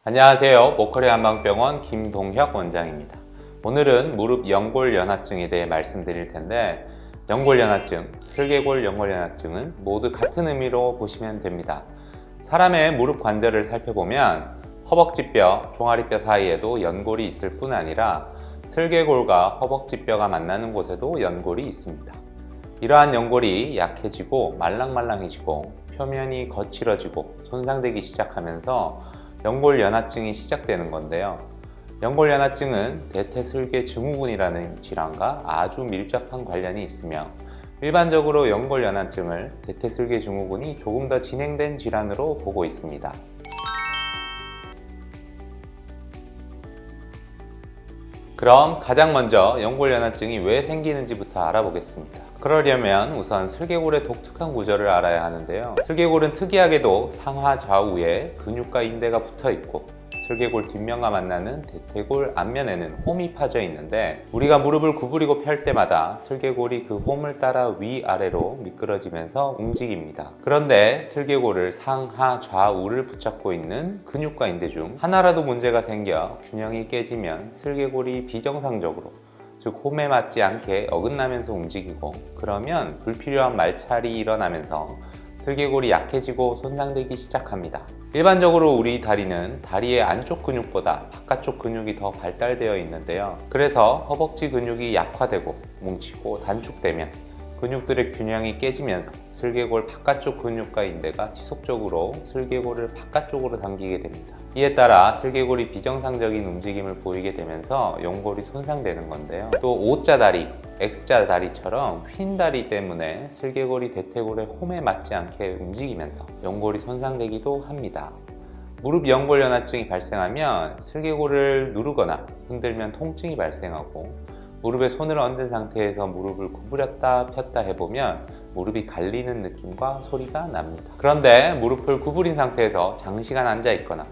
안녕하세요. 모커리 한방병원 김동혁 원장입니다. 오늘은 무릎 연골연화증에 대해 말씀드릴 텐데, 연골연화증, 슬개골 연골연화증은 모두 같은 의미로 보시면 됩니다. 사람의 무릎 관절을 살펴보면 허벅지뼈, 종아리뼈 사이에도 연골이 있을 뿐 아니라 슬개골과 허벅지뼈가 만나는 곳에도 연골이 있습니다. 이러한 연골이 약해지고 말랑말랑해지고 표면이 거칠어지고 손상되기 시작하면서 연골연화증이 시작되는 건데요. 연골연화증은 대퇴슬개 증후군이라는 질환과 아주 밀접한 관련이 있으며, 일반적으로 연골연화증을 대퇴슬개 증후군이 조금 더 진행된 질환으로 보고 있습니다. 그럼 가장 먼저 연골연화증이 왜 생기는지부터 알아보겠습니다. 그러려면 우선 슬개골의 독특한 구조를 알아야 하는데요. 슬개골은 특이하게도 상하 좌우에 근육과 인대가 붙어 있고, 슬개골 뒷면과 만나는 대퇴골 앞면에는 홈이 파져 있는데, 우리가 무릎을 구부리고 펼 때마다 슬개골이 그 홈을 따라 위아래로 미끄러지면서 움직입니다. 그런데 슬개골을 상하 좌우를 붙잡고 있는 근육과 인대 중 하나라도 문제가 생겨 균형이 깨지면 슬개골이 비정상적으로, 즉 홈에 맞지 않게 어긋나면서 움직이고, 그러면 불필요한 말찰이 일어나면서 슬개골이 약해지고 손상되기 시작합니다. 일반적으로 우리 다리는 다리의 안쪽 근육보다 바깥쪽 근육이 더 발달되어 있는데요. 그래서 허벅지 근육이 약화되고 뭉치고 단축되면 근육들의 균형이 깨지면서 슬개골 바깥쪽 근육과 인대가 지속적으로 슬개골을 바깥쪽으로 당기게 됩니다. 이에 따라 슬개골이 비정상적인 움직임을 보이게 되면서 연골이 손상되는 건데요. 또 O자 다리, X자 다리처럼 휜 다리 때문에 슬개골이 대퇴골의 홈에 맞지 않게 움직이면서 연골이 손상되기도 합니다. 무릎 연골연화증이 발생하면 슬개골을 누르거나 흔들면 통증이 발생하고, 무릎에 손을 얹은 상태에서 무릎을 구부렸다 폈다 해보면 무릎이 갈리는 느낌과 소리가 납니다. 그런데 무릎을 구부린 상태에서 장시간 앉아 있거나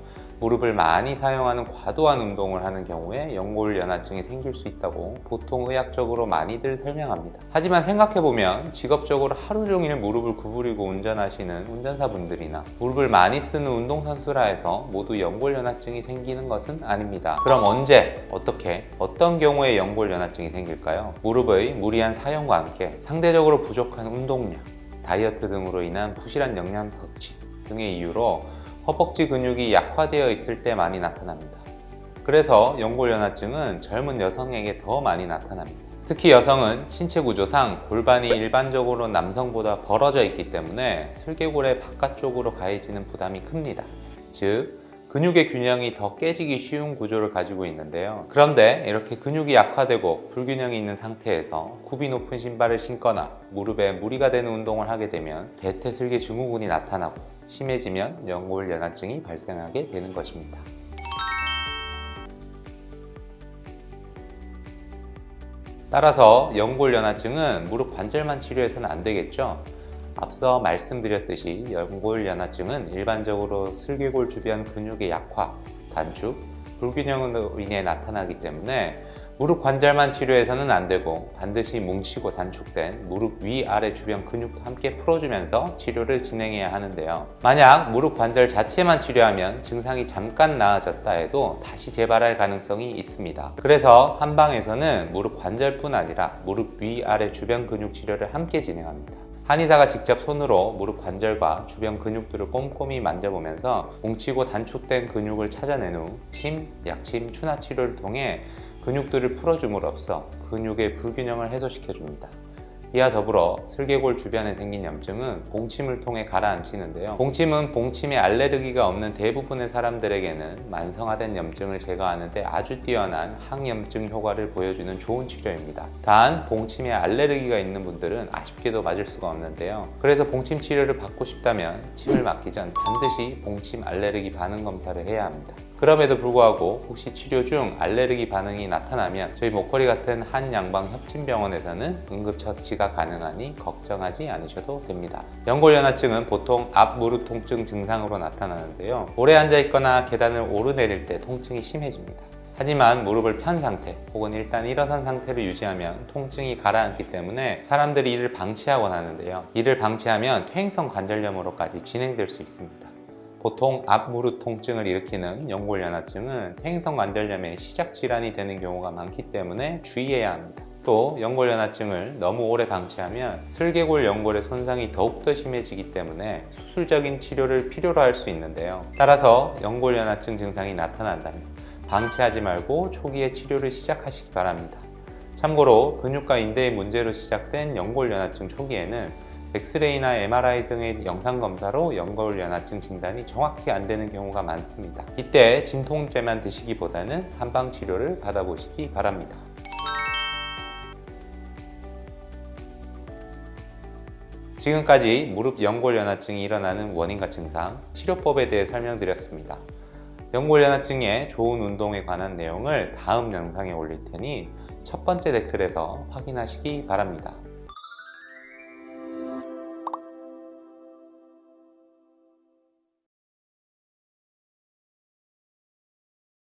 무릎을 많이 사용하는 과도한 운동을 하는 경우에 연골연화증이 생길 수 있다고 보통 의학적으로 많이들 설명합니다. 하지만 생각해보면 직업적으로 하루 종일 무릎을 구부리고 운전하시는 운전사분들이나 무릎을 많이 쓰는 운동선수라 해서 모두 연골연화증이 생기는 것은 아닙니다. 그럼 언제, 어떻게, 어떤 경우에 연골연화증이 생길까요? 무릎의 무리한 사용과 함께 상대적으로 부족한 운동량, 다이어트 등으로 인한 부실한 영양 섭취 등의 이유로 허벅지 근육이 약화되어 있을 때 많이 나타납니다. 그래서 연골연화증은 젊은 여성에게 더 많이 나타납니다. 특히 여성은 신체 구조상 골반이 일반적으로 남성보다 벌어져 있기 때문에 슬개골의 바깥쪽으로 가해지는 부담이 큽니다. 즉, 근육의 균형이 더 깨지기 쉬운 구조를 가지고 있는데요. 그런데 이렇게 근육이 약화되고 불균형이 있는 상태에서 굽이 높은 신발을 신거나 무릎에 무리가 되는 운동을 하게 되면 대퇴슬개 증후군이 나타나고, 심해지면 연골연화증이 발생하게 되는 것입니다. 따라서 연골연화증은 무릎 관절만 치료해서는 안 되겠죠. 앞서 말씀드렸듯이 연골연화증은 일반적으로 슬개골 주변 근육의 약화, 단축, 불균형으로 인해 나타나기 때문에 무릎 관절만 치료해서는 안 되고 반드시 뭉치고 단축된 무릎 위아래 주변 근육도 함께 풀어주면서 치료를 진행해야 하는데요. 만약 무릎 관절 자체만 치료하면 증상이 잠깐 나아졌다 해도 다시 재발할 가능성이 있습니다. 그래서 한방에서는 무릎 관절뿐 아니라 무릎 위아래 주변 근육 치료를 함께 진행합니다. 한의사가 직접 손으로 무릎 관절과 주변 근육들을 꼼꼼히 만져보면서 뭉치고 단축된 근육을 찾아낸 후 침, 약침, 추나 치료를 통해 근육들을 풀어줌으로써 근육의 불균형을 해소시켜줍니다. 이와 더불어 슬개골 주변에 생긴 염증은 봉침을 통해 가라앉히는데요. 봉침은 봉침에 알레르기가 없는 대부분의 사람들에게는 만성화된 염증을 제거하는 데 아주 뛰어난 항염증 효과를 보여주는 좋은 치료입니다. 단 봉침에 알레르기가 있는 분들은 아쉽게도 맞을 수가 없는데요. 그래서 봉침 치료를 받고 싶다면 침을 맞기 전 반드시 봉침 알레르기 반응 검사를 해야 합니다. 그럼에도 불구하고 혹시 치료 중 알레르기 반응이 나타나면 저희 모커리 같은 한양방협진병원에서는 응급처치가 가능하니 걱정하지 않으셔도 됩니다. 연골연화증은 보통 앞 무릎 통증 증상으로 나타나는데요. 오래 앉아있거나 계단을 오르내릴 때 통증이 심해집니다. 하지만 무릎을 편 상태 혹은 일단 일어선 상태를 유지하면 통증이 가라앉기 때문에 사람들이 이를 방치하곤 하는데요. 이를 방치하면 퇴행성 관절염으로까지 진행될 수 있습니다. 보통 앞무릎 통증을 일으키는 연골연화증은 행성관절염의 시작 질환이 되는 경우가 많기 때문에 주의해야 합니다. 또 연골연화증을 너무 오래 방치하면 슬개골 연골의 손상이 더욱더 심해지기 때문에 수술적인 치료를 필요로 할 수 있는데요. 따라서 연골연화증 증상이 나타난다면 방치하지 말고 초기에 치료를 시작하시기 바랍니다. 참고로 근육과 인대의 문제로 시작된 연골연화증 초기에는 엑스레이나 MRI 등의 영상검사로 연골연화증 진단이 정확히 안 되는 경우가 많습니다. 이때 진통제만 드시기보다는 한방치료를 받아보시기 바랍니다. 지금까지 무릎 연골연화증이 일어나는 원인과 증상, 치료법에 대해 설명드렸습니다. 연골연화증의 좋은 운동에 관한 내용을 다음 영상에 올릴 테니 첫 번째 댓글에서 확인하시기 바랍니다.